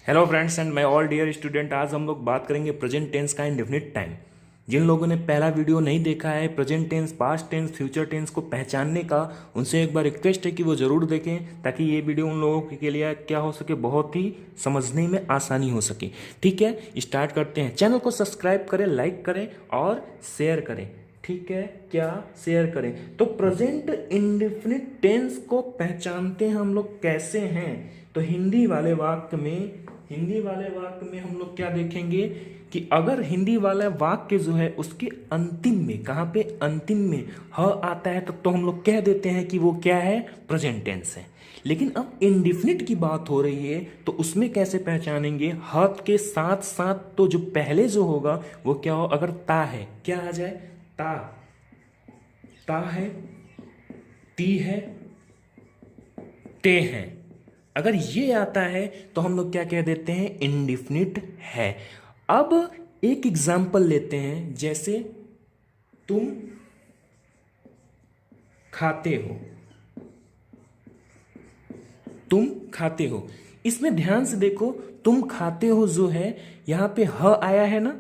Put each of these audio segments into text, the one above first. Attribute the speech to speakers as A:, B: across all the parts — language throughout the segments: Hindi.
A: Hello friends and my all dear student. आज हम लोग बात करेंगे प्रेजेंट टेंस का इंडेफिनिट टाइम। जिन लोगों ने पहला वीडियो नहीं देखा है present tense, past tense, future tense को पहचानने का, उनसे एक बार रिक्वेस्ट है कि वो ज़रूर देखें ताकि ये वीडियो उन लोगों के लिए क्या हो सके, बहुत ही समझने में आसानी हो सके। ठीक है, स्टार्ट करते हैं। चैनल को सब्सक्राइब करें, लाइक करें और शेयर करें। ठीक है, क्या शेयर करें। तो प्रेजेंट इंडेफिनिट टेंस को पहचानते हैं हम लोग कैसे हैं। तो हिंदी वाले वाक्य में हम लोग क्या देखेंगे कि अगर हिंदी वाला वाक्य जो है उसके अंतिम में, कहाँ पे, अंतिम में ह आता है तो हम लोग कह देते हैं कि वो क्या है, प्रेजेंट टेंस है। लेकिन अब इंडेफिनिट की बात हो रही है तो उसमें कैसे पहचानेंगे। ह के साथ साथ तो जो पहले जो होगा वो क्या हो, अगर ता है, क्या आ जाए, ता, ता है, ती है, ते हैं। अगर ये आता है तो हम लोग क्या कह देते हैं, इंडेफिनिट है। अब एक एग्जाम्पल लेते हैं, जैसे तुम खाते हो, तुम खाते हो। इसमें ध्यान से देखो, तुम खाते हो जो है यहां पे ह आया है ना,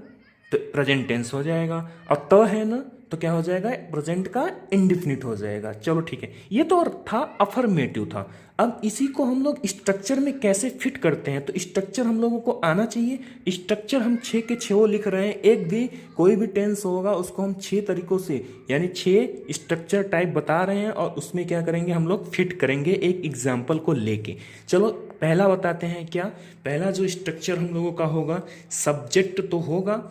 A: तो प्रेजेंट टेंस हो जाएगा। और त है ना, तो क्या हो जाएगा, प्रेजेंट का इंडेफिनिट हो जाएगा। चलो ठीक है, ये तो था अफर्मेटिव था। अब इसी को हम लोग स्ट्रक्चर में कैसे फिट करते हैं, तो स्ट्रक्चर हम लोगों को आना चाहिए। स्ट्रक्चर हम 6 के 6 लिख रहे हैं। एक भी कोई भी टेंस होगा उसको हम 6 तरीकों से, यानी 6 स्ट्रक्चर टाइप बता रहे हैं और उसमें क्या करेंगे, हम लोग फिट करेंगे एक एग्जाम्पल को लेके। चलो पहला बताते हैं। क्या पहला जो स्ट्रक्चर हम लोगों का होगा, सब्जेक्ट तो होगा,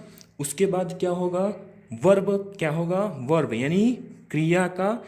A: उसके बाद क्या होगा, वर्ब। क्या होगा, वर्ब यानी क्रिया का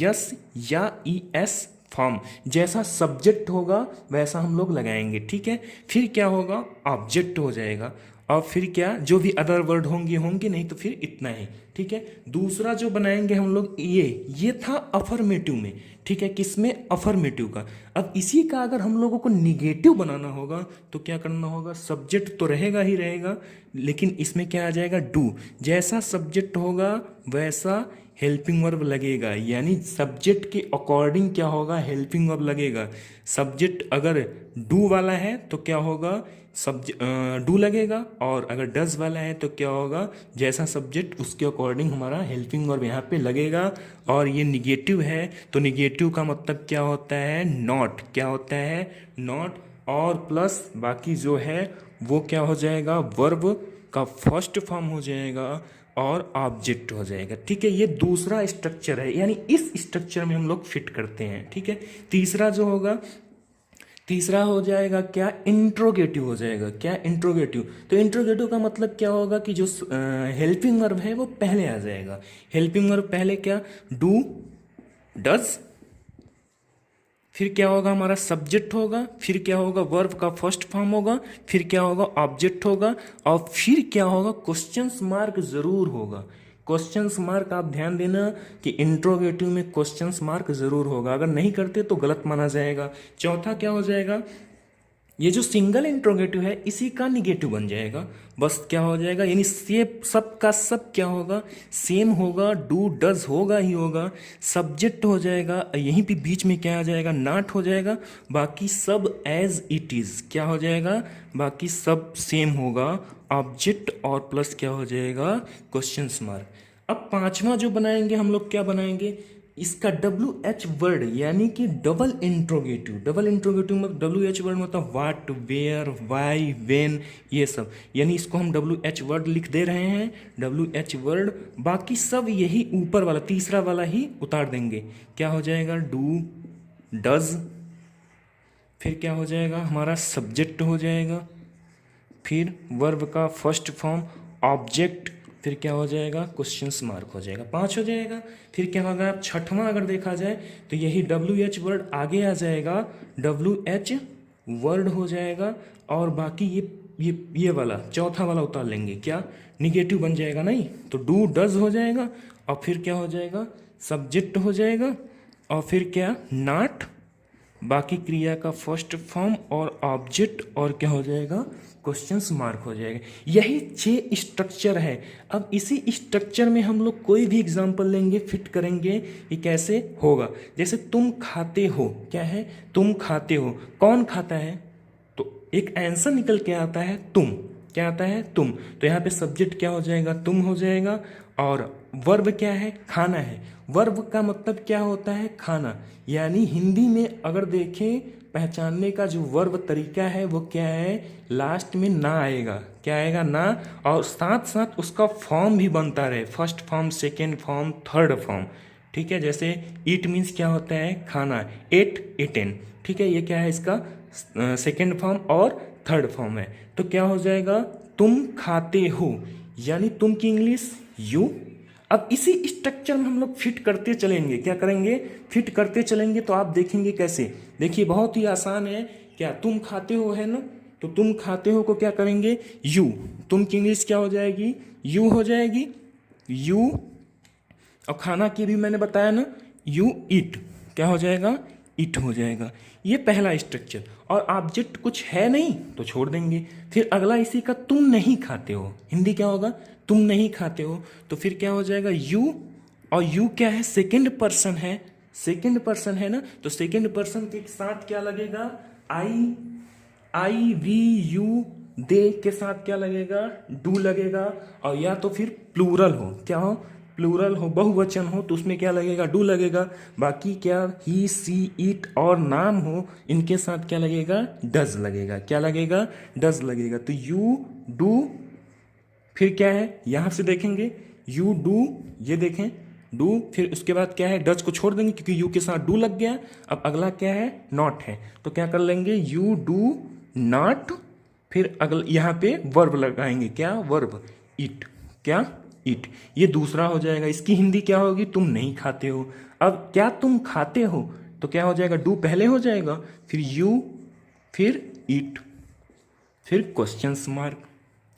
A: यस या ई एस फॉर्म। जैसा सब्जेक्ट होगा वैसा हम लोग लगाएंगे। ठीक है, फिर क्या होगा, ऑब्जेक्ट हो जाएगा। और फिर क्या, जो भी अदर वर्ड होंगे होंगे, नहीं तो फिर इतना ही। ठीक है, दूसरा जो बनाएंगे हम लोग, ये था अफर्मेटिव में। ठीक है, किसमें, अफर्मेटिव का। अब इसी का अगर हम लोगों को निगेटिव बनाना होगा तो क्या करना होगा, सब्जेक्ट तो रहेगा ही रहेगा, लेकिन इसमें क्या आ जाएगा, डू। जैसा सब्जेक्ट होगा वैसा हेल्पिंग वर्ब लगेगा, यानी सब्जेक्ट के अकॉर्डिंग क्या होगा, हेल्पिंग वर्ब लगेगा। सब्जेक्ट अगर डू वाला है तो क्या होगा, डू लगेगा। और अगर डज वाला है तो क्या होगा, जैसा सब्जेक्ट उसके अकॉर्डिंग हमारा हेल्पिंग वर्ब यहाँ पे लगेगा। और ये निगेटिव है तो निगेटिव का मतलब क्या होता है, नॉट। क्या होता है, नॉट। और प्लस बाकी जो है वो क्या हो जाएगा, वर्ब का फर्स्ट फॉर्म हो जाएगा और ऑब्जेक्ट हो जाएगा। ठीक है, ये दूसरा स्ट्रक्चर है, यानी इस स्ट्रक्चर में हम लोग फिट करते हैं। ठीक है, तीसरा जो होगा, तीसरा हो जाएगा क्या, इंट्रोगेटिव हो जाएगा। क्या, इंट्रोगेटिव। तो इंट्रोगेटिव का मतलब क्या होगा कि जो हेल्पिंग वर्ब है वो पहले आ जाएगा। हेल्पिंग वर्ब पहले क्या, डू, डज, फिर क्या होगा, हमारा सब्जेक्ट होगा, फिर क्या होगा, वर्ब का फर्स्ट फॉर्म होगा, फिर क्या होगा, ऑब्जेक्ट होगा, और फिर क्या होगा, क्वेश्चंस मार्क जरूर होगा। क्वेश्चंस मार्क आप ध्यान देना कि इंट्रोगेटिव में क्वेश्चंस मार्क जरूर होगा, अगर नहीं करते तो गलत माना जाएगा। चौथा क्या हो जाएगा, ये जो सिंगल इंट्रोगेटिव है इसी का निगेटिव बन जाएगा। बस क्या हो जाएगा, यानी से सब का सब क्या होगा, सेम होगा, डू डज होगा ही होगा, सब्जेक्ट हो जाएगा, यहीं पे बीच में क्या आ जाएगा, नॉट हो जाएगा, बाकी सब एज इट इज क्या हो जाएगा, बाकी सब सेम होगा, ऑब्जेक्ट और प्लस क्या हो जाएगा, क्वेश्चंस मार्क। अब पांचवा जो बनाएंगे हम लोग, क्या बनाएंगे, इसका डब्ल्यू एच वर्ड, यानी कि डबल इंट्रोगेटिव। डबल इंट्रोगेटिव में डब्ल्यू एच वर्ड मतलब वाट, वेयर, वाई, वेन, ये सब, यानी इसको हम डब्ल्यू एच वर्ड लिख दे रहे हैं, डब्ल्यू एच वर्ड। बाकी सब यही ऊपर वाला तीसरा वाला ही उतार देंगे। क्या हो जाएगा, डू, डज, फिर क्या हो जाएगा, हमारा सब्जेक्ट हो जाएगा, फिर वर्ब का फर्स्ट फॉर्म, ऑब्जेक्ट, फिर क्या हो जाएगा, क्वेश्चंस मार्क हो जाएगा। 5 हो जाएगा। फिर क्या होगा, छठवां अगर देखा जाए तो यही डब्ल्यू एच वर्ड आगे आ जाएगा, डब्ल्यू एच वर्ड हो जाएगा, और बाकी ये वाला चौथा वाला उतार लेंगे, क्या, निगेटिव बन जाएगा, नहीं तो डू डज हो जाएगा, और फिर क्या हो जाएगा, सब्जेक्ट हो जाएगा, और फिर क्या, नॉट, बाकी क्रिया का फर्स्ट फॉर्म और ऑब्जेक्ट, और क्या हो जाएगा, क्वेश्चंस मार्क हो जाएगा। यही 6 स्ट्रक्चर है। अब इसी स्ट्रक्चर में हम लोग कोई भी एग्जांपल लेंगे, फिट करेंगे कि कैसे होगा। जैसे तुम खाते हो, क्या है, तुम खाते हो, कौन खाता है, तो एक आंसर निकल के आता है तुम। क्या आता है? तुम। तो यहाँ पे सब्जेक्ट क्या हो जाएगा? तुम हो जाएगा। और वर्ब क्या है? खाना है। वर्ब का मतलब क्या होता है? खाना। यानी हिंदी में अगर देखें पहचानने का जो वर्ब तरीका है वो क्या है? लास्ट में ना आएगा। क्या आएगा? ना। और साथ साथ उसका फॉर्म भी बनता रहे, first form, second form, third form. ठीक है, जैसे ईट मीन्स क्या होता है? खाना। Ate, eaten. ठीक है, ये क्या है? इसका सेकेंड फॉर्म और थर्ड फॉर्म है। तो क्या हो जाएगा? तुम खाते हो, यानी तुम की इंग्लिश यू। अब इसी स्ट्रक्चर में हम लोग फिट करते चलेंगे। क्या करेंगे? फिट करते चलेंगे। तो आप देखेंगे कैसे। देखिए बहुत ही आसान है। क्या? तुम खाते हो है ना, तो तुम खाते हो को क्या करेंगे? यू। तुम की इंग्लिश क्या हो जाएगी? यू हो जाएगी। यू। और खाना की भी मैंने बताया ना, यू ईट। क्या हो जाएगा? ईट हो जाएगा। ये पहला स्ट्रक्चर। और ऑब्जेक्ट कुछ है नहीं तो छोड़ देंगे। फिर अगला इसी का, तुम नहीं खाते हो। हिंदी क्या होगा? तुम नहीं खाते हो। तो फिर क्या हो जाएगा? यू। और यू क्या है? सेकंड पर्सन है। सेकंड पर्सन है ना, तो सेकंड पर्सन के साथ क्या लगेगा? आई। आई वी यू दे के साथ क्या लगेगा? डू लगेगा। और या तो फिर प्लूरल हो। क्या हो? प्लूरल हो, बहुवचन हो, तो उसमें क्या लगेगा? डू लगेगा। बाकी क्या? ही, सी, इट और नाम हो, इनके साथ क्या लगेगा? डज लगेगा। क्या लगेगा? डज लगेगा। तो यू डू, फिर क्या है? यहां से देखेंगे यू डू, ये देखें डू, फिर उसके बाद क्या है? डज को छोड़ देंगे क्योंकि यू के साथ डू लग गया। अब अगला क्या है? नॉट है। तो क्या कर लेंगे? यू डू नॉट, फिर अगला यहाँ पे वर्ब लगाएंगे। क्या? वर्ब। इट। क्या? इट। ये दूसरा हो जाएगा। इसकी हिंदी क्या होगी? तुम नहीं खाते हो। अब क्या तुम खाते हो, तो क्या हो जाएगा? डू पहले हो जाएगा, फिर यू, फिर इट, फिर क्वेश्चंस मार्क।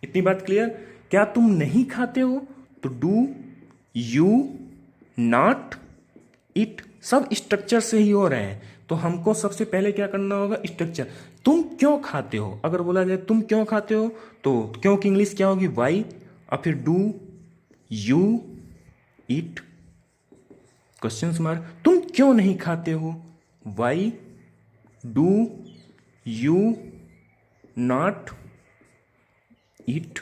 A: इतनी बात क्लियर? क्या तुम नहीं खाते हो, तो डू, यू, नॉट, इट, सब स्ट्रक्चर से ही हो रहे हैं। तो हमको सबसे पहले क्या करना होगा? स्ट्रक्चर। तुम क्यों खाते हो, अगर बोला जाए तुम क्यों खाते हो, तो क्यों की इंग्लिश क्या होगी? वाई। और फिर do, you, eat, question mark. तुम क्यों नहीं खाते हो? Why, do, you, not, eat,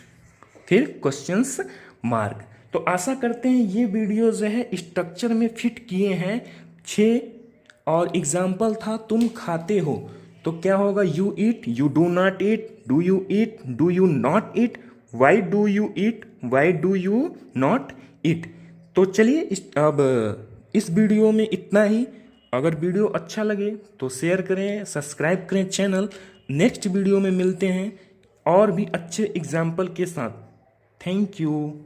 A: फिर क्वेश्चंस मार्क। तो आशा करते हैं ये वीडियो जो है स्ट्रक्चर में फिट किए हैं 6। और एग्जाम्पल था तुम खाते हो, तो क्या होगा? You eat, you do not eat, do you eat, do you not eat, Y do you eat, Y do you not eat. तो चलिए अब इस वीडियो में इतना ही। अगर वीडियो अच्छा लगे तो शेयर करें, सब्सक्राइब करें चैनल। नेक्स्ट वीडियो में मिलते हैं और भी अच्छे एग्जाम्पल के साथ। Thank you.